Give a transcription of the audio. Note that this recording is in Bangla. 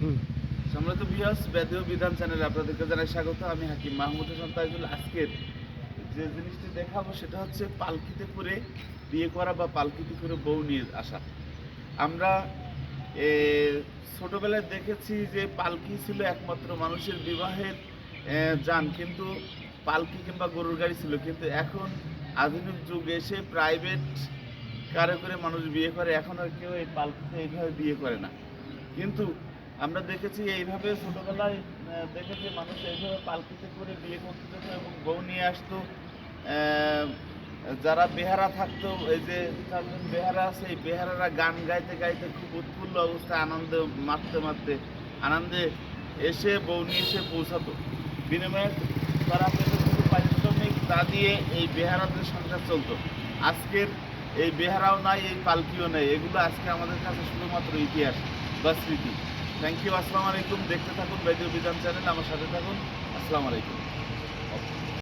হুম। সম্মানিত ভিউয়ার্স, বেদীয় বিধান চ্যানেলে আপনাদেরকে জানাই স্বাগত। আমি হাকিম মাহমুদ হাসান তাইজুল। আজকের যে জিনিসটি দেখাবো সেটা হচ্ছে পালকিতে করে বিয়ে করা বা পালকিতে করে বউ নিয়ে আসা। আমরা এ ছোটবেলায় দেখেছি যে পালকি ছিল একমাত্র মানুষের বিবাহের যান, কিন্তু পালকি কিংবা গরুর গাড়ি ছিল। কিন্তু এখন আধুনিক যুগ এসে প্রাইভেট কারে করে মানুষ বিয়ে করে। এখন আর কেউ এই পালকিতে এইভাবে বিয়ে করে না। কিন্তু আমরা দেখেছি এইভাবে ছোটবেলায় দেখেছি মানুষ এইভাবে পালকিতে করে বিয়ে করতে যেত এবং বউ নিয়ে আসতো। আহ, যারা বেহারা থাকতো, এই যে 4 জন বেহারা আছে, এই বেহারারা গান গাইতে গাইতে খুব উৎফুল্ল অবস্থায় আনন্দে মাততে মাততে আনন্দে এসে বউ নিয়ে এসে পৌঁছাতো। বিনিময়ে তারা পেত কিছু পারিশ্রমিক, তা দিয়ে এই বেহারাদের সংসার চলতো। আজকের এই বেহারাও নাই, এই পালকিও নেই, এগুলো আজকে আমাদের কাছে শুধুমাত্র ইতিহাস বা স্মৃতি। থ্যাংক ইউ, আসসালামু আলাইকুম। দেখতে থাকুন বেদীয় বিধান চ্যানেল, আমার সাথে থাকুন। আসসালামু আলাইকুম।